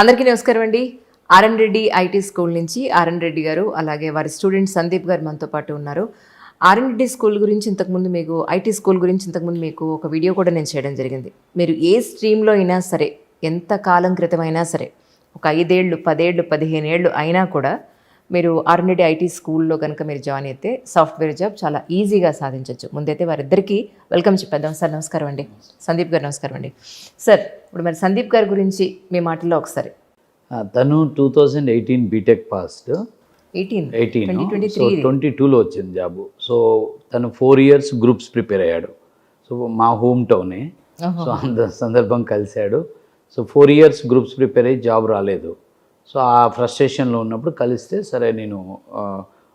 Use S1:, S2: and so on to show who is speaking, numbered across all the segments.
S1: అందరికీ నమస్కారం అండి. ఆర్ఎన్ రెడ్డి ఐటీ స్కూల్ నుంచి ఆర్ఎన్ రెడ్డి గారు అలాగే వారి స్టూడెంట్ సందీప్ గారు మనతో పాటు ఉన్నారు. ఆర్ఎన్ రెడ్డి స్కూల్ గురించి ఇంతకుముందు మీకు ఐటీ స్కూల్ గురించి ఇంతకుముందు మీకు ఒక వీడియో కూడా నేను చేయడం జరిగింది. మీరు ఏ స్ట్రీమ్లో అయినా సరే, ఎంత కాలం క్రితం అయినా సరే, ఒక 5 ఏళ్ళు 10 ఏళ్ళు 15 ఏళ్ళు అయినా కూడా మీరు ఆర్ఎన్ రెడ్డి ఐటీ స్కూల్లో కనుక మీరు జాయిన్ అయితే సాఫ్ట్వేర్ జాబ్ చాలా ఈజీగా సాధించవచ్చు. ముందైతే వారిద్దరికీ వెల్కమ్ చెప్పేద్దాం. సార్ నమస్కారం అండి. సందీప్ గారు నమస్కారం అండి. సార్ ఇప్పుడు మరి సందీప్ గారి గురించి మీ మాటల్లో ఒకసారి.
S2: తను 2018 బీటెక్ పాస్డ్, 22లో వచ్చింది జాబు. సో తను 4 ఇయర్స్ గ్రూప్స్ ప్రిపేర్ అయ్యాడు. సో మా హోమ్ టౌనే, సో అంత సందర్భం కలిశాడు. సో 4 ఇయర్స్ గ్రూప్స్ ప్రిపేర్ అయ్యి జాబ్ రాలేదు. సో ఆ ఫ్రస్ట్రేషన్లో ఉన్నప్పుడు కలిస్తే సరే నేను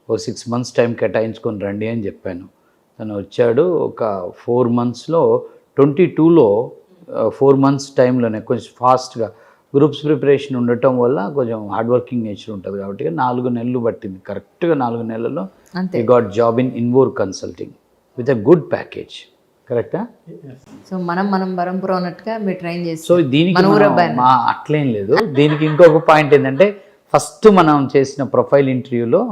S2: ఓ 6 months టైం కేటాయించుకొని రండి అని చెప్పాను. తను వచ్చాడు. ఒక 4 monthsలో 22లో 4 months టైంలోనే కొంచెం ఫాస్ట్గా గ్రూప్స్ ప్రిపరేషన్ ఉండటం వల్ల కొంచెం హార్డ్ వర్కింగ్ నేచర్ ఉంటుంది కాబట్టి 4 నెలలు పట్టింది. కరెక్ట్గా 4 నెలల్లో ఈ got job in Invor consulting with a good package. కరెక్టా?
S1: సో మనం బరంపురం అన్నట్టుగా మీరు ట్రైన్ చేసి.
S2: సో దీనికి అట్లేం లేదు. దీనికి ఇంకొక పాయింట్ ఏంటంటే, ఫస్ట్ మనం చేసిన ప్రొఫైల్ ఇంటర్వ్యూలో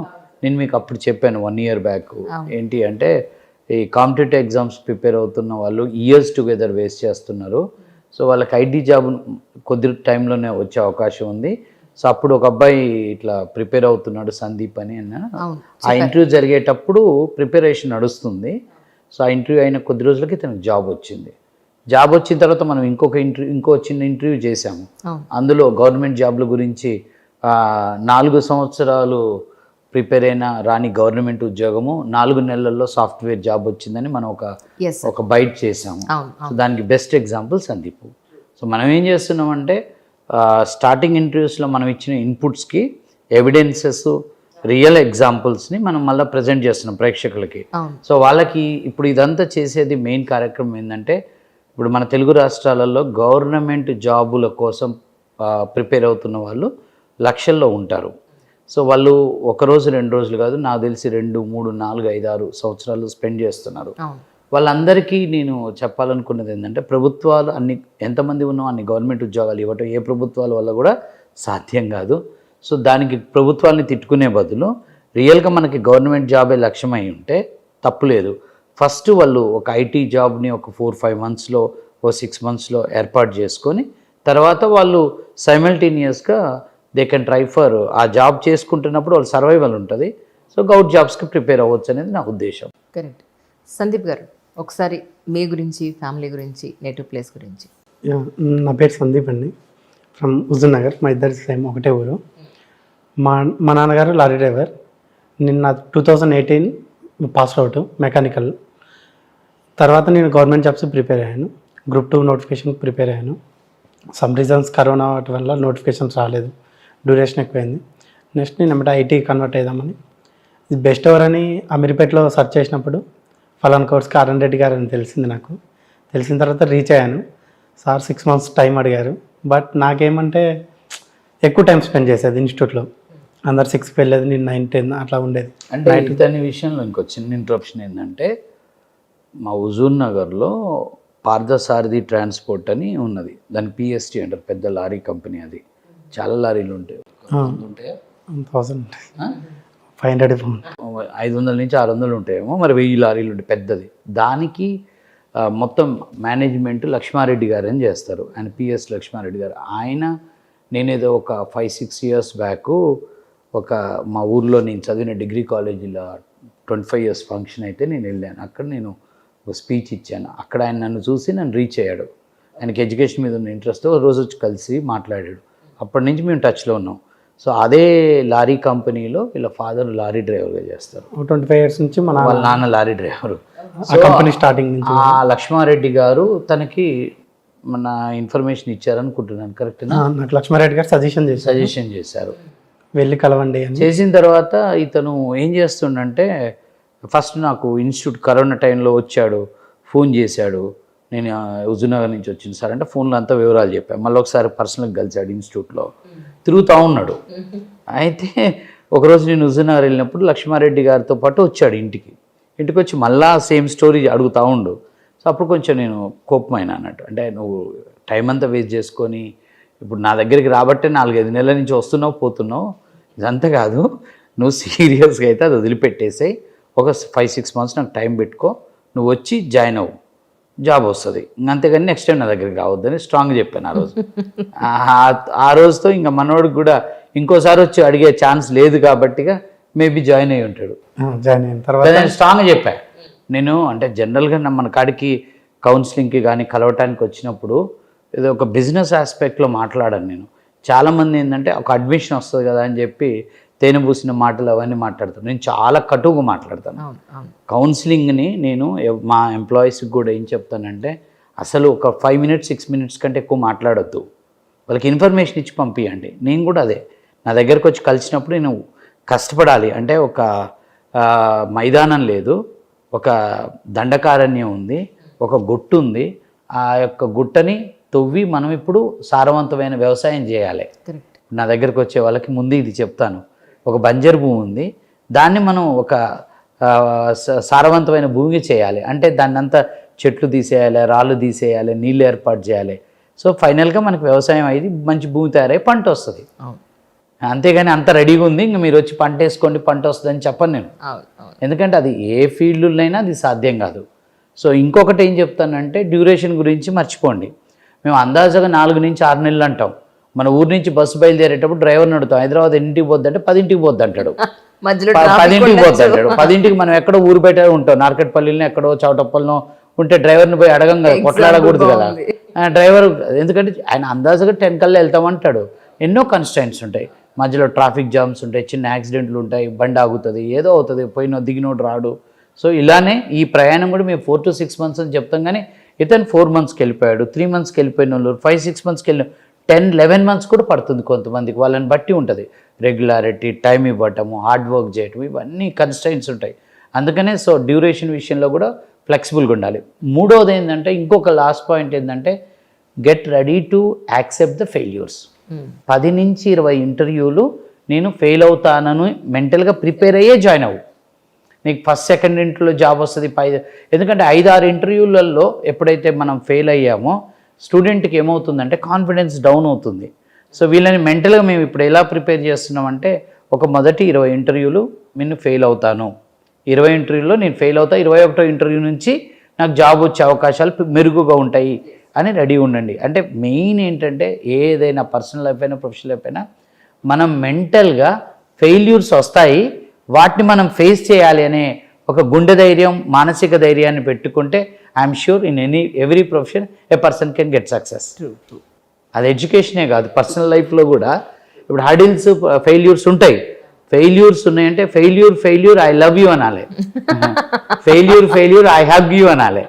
S2: నేను మీకు అప్పుడు చెప్పాను 1 year బ్యాక్, ఏంటి అంటే ఈ కాంపిటేటివ్ ఎగ్జామ్స్ ప్రిపేర్ అవుతున్న వాళ్ళు ఇయర్స్ టుగెదర్ వేస్ట్ చేస్తున్నారు. సో వాళ్ళకి ఐటీ జాబ్ కొద్ది టైంలోనే వచ్చే అవకాశం ఉంది. సో అప్పుడు ఒక అబ్బాయి ఇట్లా ప్రిపేర్ అవుతున్నాడు సందీప్ అని అన్నాను. ఆ ఇంటర్వ్యూ జరిగేటప్పుడు ప్రిపరేషన్ నడుస్తుంది. సో ఆ ఇంటర్వ్యూ అయిన కొద్ది రోజులకి తనకు జాబ్ వచ్చింది. జాబ్ వచ్చిన తర్వాత మనం ఇంకో చిన్న ఇంటర్వ్యూ చేశాము. అందులో గవర్నమెంట్ జాబ్ల గురించి 4 సంవత్సరాలు ప్రిపేర్ అయిన రాని గవర్నమెంట్ ఉద్యోగము 4 నెలల్లో సాఫ్ట్వేర్ జాబ్ వచ్చిందని మనం ఒక బైట్ చేసాము. సో దానికి బెస్ట్ ఎగ్జాంపుల్ సందీప్. సో మనం ఏం చేస్తున్నామంటే, స్టార్టింగ్ ఇంటర్వ్యూస్లో మనం ఇచ్చిన ఇన్పుట్స్కి ఎవిడెన్సెస్, రియల్ ఎగ్జాంపుల్స్ని మనం మళ్ళీ ప్రజెంట్ చేస్తున్నాం ప్రేక్షకులకి. సో వాళ్ళకి ఇప్పుడు ఇదంతా చేసేది మెయిన్ కార్యక్రమం ఏంటంటే, ఇప్పుడు మన తెలుగు రాష్ట్రాలలో గవర్నమెంట్ జాబుల కోసం ప్రిపేర్ అవుతున్న వాళ్ళు లక్షల్లో ఉంటారు. సో వాళ్ళు 1 రోజు 2 రోజులు కాదు, నాకు తెలిసి 2, 3, 4, 5, 6 సంవత్సరాలు స్పెండ్ చేస్తున్నారు. వాళ్ళందరికీ నేను చెప్పాలనుకున్నది ఏంటంటే, ప్రభుత్వాలు ఎంతమంది ఉన్నాం అన్ని గవర్నమెంట్ ఉద్యోగాలు ఇవ్వటం ఏ ప్రభుత్వాల వల్ల కూడా సాధ్యం కాదు. సో దానికి ప్రభుత్వాన్ని తిట్టుకునే బదులు రియల్గా మనకి గవర్నమెంట్ జాబే లక్ష్యమై ఉంటే తప్పులేదు. ఫస్ట్ వాళ్ళు ఒక ఐటీ జాబ్ని ఒక 4-5 monthsలో, ఓ 6 monthsలో ఏర్పాటు చేసుకొని తర్వాత వాళ్ళు సైమల్టేనియస్గా దే కెన్ ట్రై ఫర్ ఆ జాబ్ చేసుకుంటున్నప్పుడు వాళ్ళు సర్వైవల్ ఉంటుంది. సో గవర్నమెంట్ జాబ్స్కి ప్రిపేర్ అవ్వచ్చు అనేది నా ఉద్దేశం.
S1: కరెక్ట్. సందీప్ గారు ఒకసారి మీ గురించి, ఫ్యామిలీ గురించి, నేటివ్ ప్లేస్ గురించి.
S3: నా పేరు సందీప్ అండి, ఫ్రమ్ హుజూర్ నగర్. మా ఇద్దరి సేమ్ ఒకటే ఊరు. మా నాన్నగారు లారీ డ్రైవర్. నిన్న 2018 పాస్ అవుట్ మెకానికల్. తర్వాత నేను గవర్నమెంట్ జాబ్స్ ప్రిపేర్ అయ్యాను. గ్రూప్ 2 నోటిఫికేషన్ ప్రిపేర్ అయ్యాను. సమ్ రీజన్స్ కరోనా వాటి వల్ల నోటిఫికేషన్స్ రాలేదు, డ్యూరేషన్ ఎక్కువైంది. నెక్స్ట్ నేను ఏమంటే ఐటీ కన్వర్ట్ అవుదామని, ఇది బెస్ట్ ఎవరని అమీర్పేటలో సెర్చ్ చేసినప్పుడు ఫలానా కోర్స్కి ఆర్ఎన్ రెడ్డి గారు అని తెలిసింది. నాకు తెలిసిన తర్వాత రీచ్ అయ్యాను. సార్ 6 months టైం అడిగారు. బట్ నాకేమంటే ఎక్కువ టైం స్పెండ్ చేసేది ఇన్స్టిట్యూట్లో. అందరు 6కి వెళ్ళేది, నేను 9, 10 అట్లా ఉండేది.
S2: అంటే దాని విషయంలో ఇంకో చిన్న ఇంటరప్షన్ ఏంటంటే, మా హుజూర్ నగర్లో పార్థసారథి ట్రాన్స్పోర్ట్ అని ఉన్నది. దాని పిఎస్టీ అంటారు, పెద్ద లారీ కంపెనీ. అది చాలా లారీలు ఉంటాయి. 500 నుంచి 600 ఉంటాయేమో, మరి 1000 లారీలు ఉంటాయి పెద్దది. దానికి మొత్తం మేనేజ్మెంట్ లక్ష్మారెడ్డి గారు అని చేస్తారు. ఆయన పిఎస్ లక్ష్మారెడ్డి గారు. నేనేదో ఒక 5-6 years బ్యాక్ మా ఊర్లో నేను చదివిన డిగ్రీ కాలేజీలో 25 years ఫంక్షన్ అయితే నేను వెళ్ళాను. అక్కడ నేను ఒక స్పీచ్ ఇచ్చాను. అక్కడ ఆయన నన్ను చూసి నన్ను రీచ్ అయ్యాడు. ఆయనకి ఎడ్యుకేషన్ మీద ఉన్న ఇంట్రెస్ట్. రోజు వచ్చి కలిసి మాట్లాడాడు. అప్పటి నుంచి మేము టచ్లో ఉన్నాం. సో అదే లారీ కంపెనీలో వీళ్ళ ఫాదర్ లారీ డ్రైవర్గా చేస్తారు.
S3: 25 years నుంచి
S2: వాళ్ళ నాన్న లారీ డ్రైవరు.
S3: కంపెనీ స్టార్టింగ్ నుంచి.
S2: లక్ష్మారెడ్డి గారు తనకి మన ఇన్ఫర్మేషన్ ఇచ్చారనుకుంటున్నాను. కరెక్ట్నా?
S3: నాకు లక్ష్మారెడ్డి గారు సజెషన్ చేశారు, వెళ్ళి కలవండి అని.
S2: చేసిన తర్వాత ఇతను ఏం చేస్తుండంటే, ఫస్ట్ నాకు ఇన్స్టిట్యూట్ కరోనా టైంలో వచ్చాడు, ఫోన్ చేశాడు. నేను హుజూర్నగర్ నుంచి వచ్చింది సార్ అంటే ఫోన్లో అంతా వివరాలు చెప్పాను. మళ్ళీ ఒకసారి పర్సనల్గా కలిసాడు, ఇన్స్టిట్యూట్లో తిరుగుతూ ఉన్నాడు. అయితే ఒకరోజు నేను హుజూర్నగర్ వెళ్ళినప్పుడు లక్ష్మారెడ్డి గారితో పాటు వచ్చాడు ఇంటికి వచ్చి మళ్ళా సేమ్ స్టోరీ అడుగుతూ ఉండు. సో అప్పుడు కొంచెం నేను కోపమైన అన్నట్టు, అంటే నువ్వు టైం అంతా వేస్ట్ చేసుకొని ఇప్పుడు నా దగ్గరికి రాబట్టే 4-5 నెలల నుంచి వస్తున్నావు పోతున్నావు, ఇదంతా కాదు. నువ్వు సీరియస్గా అయితే అది వదిలిపెట్టేసాయి, ఒక 5-6 మంత్స్ నాకు టైం పెట్టుకో, నువ్వు వచ్చి జాయిన్ అవ్వు, జాబ్ వస్తుంది, అంతేగాని నెక్స్ట్ టైం నా దగ్గరికి రావద్దని స్ట్రాంగ్గా చెప్పాను ఆ రోజు. ఆ రోజుతో ఇంకా మనోడికి కూడా ఇంకోసారి వచ్చి అడిగే ఛాన్స్ లేదు కాబట్టిగా మేబీ జాయిన్ అయ్యి ఉంటాడు.
S3: జాయిన్ అయిన తర్వాత
S2: నేను స్ట్రాంగ్గా చెప్పాను. నేను అంటే జనరల్గా మన కాడికి కౌన్సిలింగ్కి కానీ కలవటానికి వచ్చినప్పుడు ఏదో ఒక బిజినెస్ ఆస్పెక్ట్లో మాట్లాడాను నేను. చాలామంది ఏంటంటే ఒక అడ్మిషన్ వస్తుంది కదా అని చెప్పి తేనె పూసిన మాటలు అవన్నీ మాట్లాడతాను. నేను చాలా కటువుగా మాట్లాడతాను. కౌన్సిలింగ్ని నేను మా ఎంప్లాయీస్కి కూడా ఏం చెప్తానంటే, అసలు ఒక 5 minutes 6 minutes కంటే ఎక్కువ మాట్లాడొద్దు, వాళ్ళకి ఇన్ఫర్మేషన్ ఇచ్చి పంపించండి. నేను కూడా అదే, నా దగ్గరకు వచ్చి కలిసినప్పుడు నేను కష్టపడాలి అంటే ఒక మైదానం లేదు, ఒక దండకారణ్యం ఉంది, ఒక గుట్టు ఉంది, ఆ యొక్క గుట్టని తవ్వి మనం ఇప్పుడు సారవంతమైన వ్యవసాయం చేయాలి. నా దగ్గరకు వచ్చే వాళ్ళకి ముందు ఇది చెప్తాను, ఒక బంజరు భూమి ఉంది, దాన్ని మనం ఒక సారవంతమైన భూమి చేయాలి అంటే దాన్ని అంతా చెట్లు తీసేయాలి, రాళ్ళు తీసేయాలి, నీళ్ళు ఏర్పాటు చేయాలి. సో ఫైనల్గా మనకు వ్యవసాయం అయ్యి మంచి భూమి తయారై పంట వస్తుంది. అంతేగాని అంత రెడీగా ఉంది ఇంకా మీరు వచ్చి పంట వేసుకోండి పంట వస్తుందని చెప్పను నేను, ఎందుకంటే అది ఏ ఫీల్డ్లోనైనా అది సాధ్యం కాదు. సో ఇంకొకటి ఏం చెప్తానంటే డ్యూరేషన్ గురించి మర్చిపోండి. మేము అందాజగా 4 నుంచి 6 నెలలు అంటాం. మన ఊరి నుంచి బస్సు బయలుదేరేటప్పుడు డ్రైవర్ని అడుగుతాం, హైదరాబాద్ ఎన్నింటికి పోద్ది అంటే 10కి పోద్ది అంటాడు, 10కి పోద్ది అంటాడు. 10కి మనం ఎక్కడో ఊరు బయట ఉంటాం, నార్కట్పల్లిలో ఎక్కడో చౌటప్పల్లో ఉంటే డ్రైవర్ని పోయి అడగంగా కొట్లాడకూడదు కదా డ్రైవర్, ఎందుకంటే ఆయన అందాజగా 10 కల్లా వెళ్తామంటాడు. ఎన్నో కన్స్టెంట్స్ ఉంటాయి, మధ్యలో ట్రాఫిక్ జామ్స్ ఉంటాయి, చిన్న యాక్సిడెంట్లు ఉంటాయి, బండి ఆగుతుంది, ఏదో అవుతుంది, పోయిన దిగినోడు రాడు. సో ఇలానే ఈ ప్రయాణం కూడా మేము 4 to 6 months అని చెప్తాం, కానీ ఇతను 4 monthsకి వెళ్ళిపోయాడు, 3 monthsకి వెళ్ళిపోయిన వాళ్ళు 5-6 monthsకి వెళ్ళి 10-11 months కూడా పడుతుంది కొంతమందికి, వాళ్ళని బట్టి ఉంటుంది. రెగ్యులారిటీ, టైం ఇవ్వటము, హార్డ్ వర్క్ చేయటం, ఇవన్నీ కన్స్టెంట్స్ ఉంటాయి. అందుకనే సో డ్యూరేషన్ విషయంలో కూడా ఫ్లెక్సిబుల్గా ఉండాలి. మూడవది ఏంటంటే, ఇంకొక లాస్ట్ పాయింట్ ఏంటంటే, get ready to accept the failures. 10 నుంచి 20 ఇంటర్వ్యూలు నేను ఫెయిల్ అవుతానని మెంటల్గా ప్రిపేర్ అయ్యే జాయిన్ అవ్వు. నీకు ఫస్ట్ సెకండ్ ఇంటర్వ్యూలో జాబ్ వస్తుంది. ఎందుకంటే 5-6 ఇంటర్వ్యూలలో ఎప్పుడైతే మనం ఫెయిల్ అయ్యామో స్టూడెంట్కి ఏమవుతుందంటే కాన్ఫిడెన్స్ డౌన్ అవుతుంది. సో వీళ్ళని మెంటల్గా మేము ఇప్పుడు ఎలా ప్రిపేర్ చేస్తున్నామంటే, ఒక మొదటి 20 ఇంటర్వ్యూలు నేను ఫెయిల్ అవుతాను, 20 ఇంటర్వ్యూలో నేను ఫెయిల్ అవుతా, 21వ ఇంటర్వ్యూ నుంచి నాకు జాబ్ వచ్చే అవకాశాలు మెరుగుగా ఉంటాయి అని రెడీ ఉండండి. అంటే మెయిన్ ఏంటంటే, ఏదైనా పర్సనల్ లైఫ్ అయినా ప్రొఫెషనల్ లైఫ్ అయినా మనం మెంటల్గా ఫెయిల్యూర్స్ వస్తాయి, వాటిని మనం ఫేస్ చేయాలి అనే ఒక గుండె ధైర్యం, మానసిక ధైర్యాన్ని పెట్టుకుంటే I'm sure in every profession A person can get success. అది ఎడ్యుకేషనే కాదు, పర్సనల్ లైఫ్లో కూడా ఇప్పుడు హడిల్స్, ఫెయిల్యూర్స్ ఉంటాయి. ఫెయిల్యూర్స్ ఉన్నాయంటే ఫెయిల్యూర్ ఐ లవ్ యూ అనాలి, ఫెయిల్యూర్ ఐ హగ్ యూ అనాలి.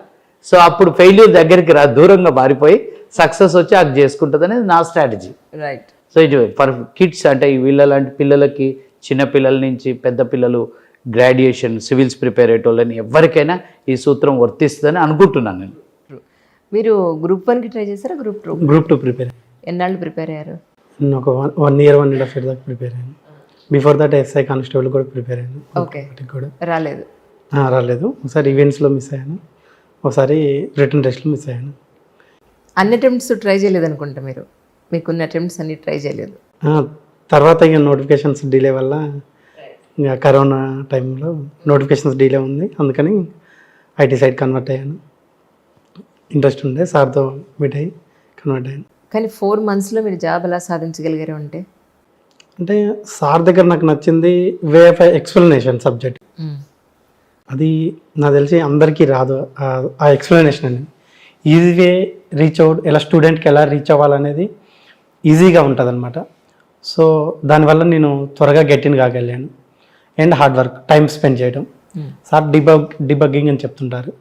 S2: సో అప్పుడు ఫెయిల్యూర్ దగ్గరికి దూరంగా మారిపోయి సక్సెస్ వచ్చి అది చేసుకుంటుంది అనేది నా స్ట్రాటజీ.
S1: రైట్.
S2: సో ఇది ఫర్ కిడ్స్ అంటే వీళ్ళ లాంటి పిల్లలకి, చిన్న పిల్లల నుంచి పెద్ద పిల్లలు, గ్రాడ్యుయేషన్, సివిల్స్ ప్రిపేర్ అయ్యేటోళ్ళని ఎవరికైనా ఈ సూత్రం వర్తిస్తుందని అనుకుంటున్నాను నేను.
S1: మీరు గ్రూప్ 1కి ట్రై చేశారా, గ్రూప్
S3: 2 ప్రిపేర్?
S1: ఎన్నాళ్ళు ప్రిపేర్ అయ్యారు?
S3: నేను ఒక 1 year 1.5 years దాకా ప్రిపేర్ అయ్యాను. బిఫోర్ దట్ ఎస్ఐ కానిస్టేబుల్ కూడా ప్రిపేర్ అయ్యాను.
S1: ఓకే.
S3: కూడా
S1: రాలేదు.
S3: ఒకసారి ఈవెంట్స్లో మిస్ అయ్యాను, ఒకసారి రిటర్న్ టెస్ట్లో మిస్ అయ్యాను.
S1: అన్ని అటెంప్ట్స్ ట్రై చేయలేదు అనుకుంటా మీరు, మీకున్న అటెంప్ట్స్ అన్ని ట్రై చేయలేదు.
S3: తర్వాత ఇక నోటిఫికేషన్స్ డిలే వల్ల, ఇంకా కరోనా టైంలో నోటిఫికేషన్స్ డిలే ఉంది, అందుకని ఐటీ సైడ్ కన్వర్ట్ అయ్యాను. ఇంట్రెస్ట్ ఉండే సార్తో మీట్ అయ్యి కన్వర్ట్ అయ్యాను.
S1: కానీ 4 monthsలో మీరు జాబ్ ఎలా సాధించగలిగారు
S3: అంటే సార్ దగ్గర నాకు నచ్చింది వే ఆఫ్ ఎక్స్ప్లెనేషన్ సబ్జెక్ట్. అది నాకు తెలిసి అందరికీ రాదు ఆ ఎక్స్ప్లెనేషన్ అనేది. ఈజీ వే రీచ్ అవుట్, ఎలా స్టూడెంట్కి ఎలా రీచ్ అవ్వాలనేది ఈజీగా ఉంటుంది అనమాట. సో దానివల్ల నేను త్వరగా గెట్ ఇన్ కాగలిగాను. And hard work, time spend చేయడం. సార్ డిబగ్గింగ్ అని చెప్తుంటారు,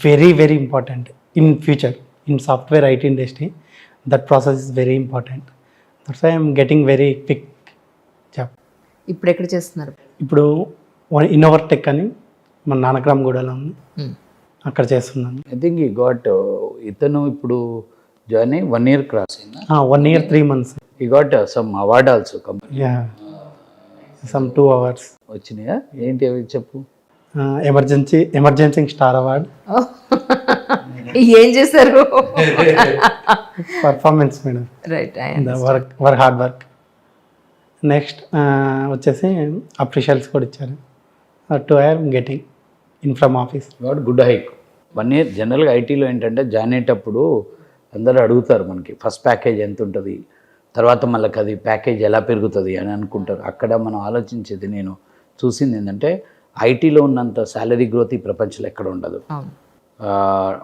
S3: very very important in future in software IT industry. That process is very important. That's why I'm getting very quick job.
S1: ఇప్పుడు ఎక్కడ చేస్తున్నారు?
S3: ఇప్పుడు ఇన్నోవర్ టెక్ అని మన నానక్రామ్గూడలో ఉంది, అక్కడ చేస్తున్నాను.
S2: ఐ థింక్ ఈ గాట్, ఇతను ఇప్పుడు జాయిన్ అయ్యి 1 year క్రాస్ అయిందా?
S3: 1 year 3 months.
S2: ఈ got some award also company.
S3: Some 2 awards
S2: వచ్చినాయా? ఏంటి అవి చెప్పు.
S3: ఎమర్జెన్సింగ్ స్టార్ అవార్డ్,
S1: ఏం చేశారు?
S3: Performance madam,
S1: right.
S3: The work hard work. Next వచ్చేసి అప్రిషియల్స్ కూడా ఇచ్చారు. 2 year getting in from office.
S2: What good hike. 1 year జనరల్గా ఐటీలో ఏంటంటే జాయిన్ అయ్యేటప్పుడు అందరూ అడుగుతారు మనకి ఫస్ట్ ప్యాకేజ్ ఎంత ఉంటుంది, తర్వాత మళ్ళీ అది ప్యాకేజ్ ఎలా పెరుగుతుంది అని అనుకుంటారు. అక్కడ మనం ఆలోచించేది, నేను చూసింది ఏంటంటే ఐటీలో ఉన్నంత శాలరీ గ్రోత్ ఈ ప్రపంచంలో ఎక్కడ ఉండదు.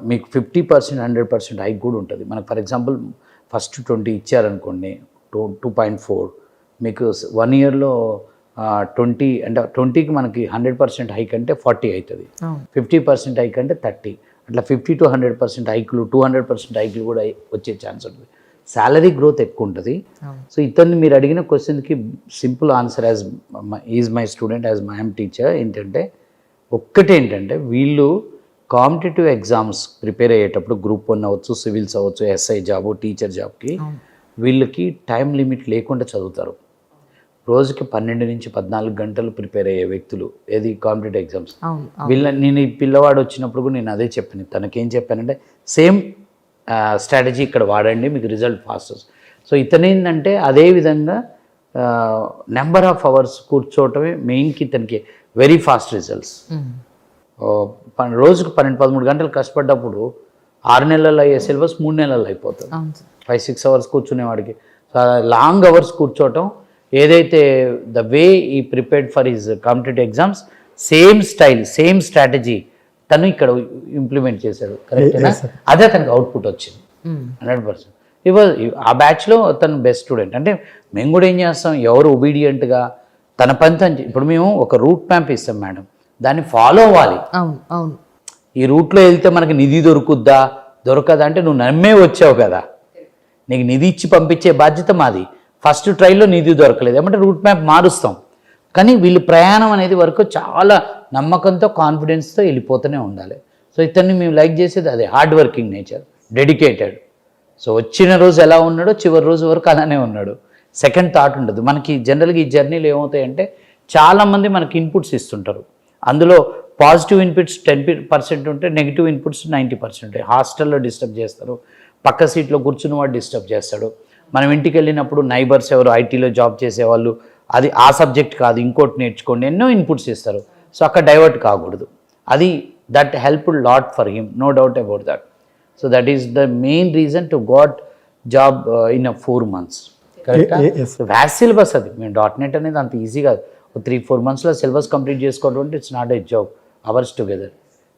S2: మీకు 50% 100% హైక్ కూడా ఉంటుంది. మనకు ఫర్ ఎగ్జాంపుల్ ఫస్ట్ 20 ఇచ్చారనుకోండి, 2.4 మీకు 1 yearలో 20 అంటే 20కి మనకి 100% హైక్ అంటే 40 అవుతుంది. 50% హైక్ అంటే 30. అట్లా 50 to 100% హైక్లు, 200% హైక్లు కూడా వచ్చే ఛాన్స్ ఉంటుంది. శాలరీ గ్రోత్ ఎక్కువ ఉంటుంది. సో ఇతన్ని మీరు అడిగిన క్వశ్చన్కి simple answer as is my student, as my I'm teacher ఏంటంటే, ఒక్కటేంటంటే వీళ్ళు కాంపిటేటివ్ ఎగ్జామ్స్ ప్రిపేర్ అయ్యేటప్పుడు గ్రూప్ 1 అవ్వచ్చు, సివిల్స్ అవ్వచ్చు, ఎస్ఐ జాబు, టీచర్ జాబ్కి వీళ్ళకి టైం లిమిట్ లేకుండా చదువుతారు. రోజుకి 12 నుంచి 14 గంటలు ప్రిపేర్ అయ్యే వ్యక్తులు, ఏది కాంపిటేటివ్ ఎగ్జామ్స్. నేను ఈ పిల్లవాడు వచ్చినప్పుడు కూడా నేను అదే చెప్పాను. తనకేం చెప్పానంటే సేమ్ స్ట్రాటజీ ఇక్కడ వాడండి, మీకు రిజల్ట్ ఫాస్ట్. సో ఇతనేంటంటే అదేవిధంగా నెంబర్ ఆఫ్ అవర్స్ కూర్చోవటమే మెయిన్కి ఇతనికి వెరీ ఫాస్ట్ రిజల్ట్స్. రోజుకు 12-13 గంటలు కష్టపడ్డప్పుడు 6 నెలల్లో అయ్యే సిలబస్ 3 నెలల్లో అయిపోతుంది. 5-6 అవర్స్ కూర్చునేవాడికి లాంగ్ అవర్స్ కూర్చోవటం, ఏదైతే ద వే ఈ prepared for his competitive exams same style, same strategy తను ఇక్కడ ఇంప్లిమెంట్ చేశాడు. కరెక్టేనా? అదే అతనికి అవుట్పుట్ వచ్చింది 100%. ఆ బ్యాచ్లో తను బెస్ట్ స్టూడెంట్. అంటే మేము కూడా ఏం చేస్తాం, ఎవరు ఒబీడియంట్గా తన పని తను. ఇప్పుడు మేము ఒక రూట్ మ్యాప్ ఇస్తాం మేడం, దాన్ని ఫాలో అవ్వాలి. ఈ రూట్లో వెళ్తే మనకి నిధి దొరకదా అంటే నువ్వు నమ్మే వచ్చావు కదా, నీకు నిధి ఇచ్చి పంపించే బాధ్యత మాది. ఫస్ట్ ట్రైల్లో నిధి దొరకలేదు ఏమంటే రూట్ మ్యాప్ మారుస్తాం. కానీ వీళ్ళు ప్రయాణం అనేది వరకు చాలా నమ్మకంతో, కాన్ఫిడెన్స్తో వెళ్ళిపోతూనే ఉండాలి. సో ఇతన్ని మేము లైక్ చేసేది అదే, hard working nature, dedicated. So వచ్చిన రోజు ఎలా ఉన్నాడో చివరి రోజు వరకు అలానే ఉన్నాడు. సెకండ్ థాట్ ఉండదు మనకి. జనరల్గా ఈ జర్నీలు ఏమవుతాయంటే చాలామంది మనకి ఇన్పుట్స్ ఇస్తుంటారు. అందులో పాజిటివ్ ఇన్పుట్స్ 10% ఉంటే నెగిటివ్ ఇన్పుట్స్ 90% ఉంటాయి. హాస్టల్లో డిస్టర్బ్ చేస్తారు, పక్క సీట్లో కూర్చున్న వాడు డిస్టర్బ్ చేస్తాడు. మనం ఇంటికి వెళ్ళినప్పుడు నైబర్స్ ఎవరు ఐటీలో జాబ్ చేసేవాళ్ళు, అది ఆ సబ్జెక్ట్ కాదు ఇంకోటి నేర్చుకోండి, ఎన్నో ఇన్పుట్స్ ఇస్తారు. సో అక్కడ డైవర్ట్ కాకూడదు. అది that helped lot for him, no doubt about that. So that is the main reason to got job in 4 months. Correct? Vast syllabus అది. మేము .NET అనేది అంత ఈజీ కాదు. 3-4 monthsలో సిలబస్ కంప్లీట్ చేసుకోవడం అంటే it's not a job, hours together.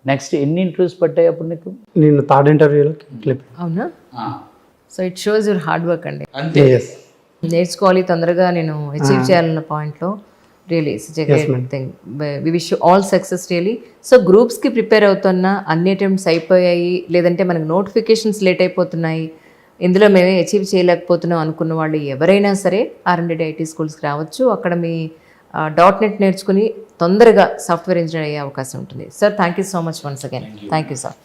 S2: Next ఎన్ని interviews పట్టాయి అప్పుడు నీకు?
S3: నేను 3rd ఇంటర్వ్యూలో క్లిప్.
S1: అవునా? So it shows your hard work అండి.
S2: అంతే,
S1: నేర్చుకోవాలి తొందరగా, నేను అచీవ్ చేయాలన్న పాయింట్లో really it's a great thing. We wish you all success really. So గ్రూప్స్కి ప్రిపేర్ అవుతున్నా అన్ని అటెంప్ట్స్ అయిపోయాయి, లేదంటే మనకు నోటిఫికేషన్స్ లేట్ అయిపోతున్నాయి, ఇందులో మేమే అచీవ్ చేయలేకపోతున్నాం అనుకున్న వాళ్ళు ఎవరైనా సరే R&D IT స్కూల్స్కి రావచ్చు. అక్కడ మీ .NET నేర్చుకుని తొందరగా సాఫ్ట్వేర్ ఇంజనీర్ అయ్యే అవకాశం ఉంటుంది. Sir thank you so much once again. Thank you sir.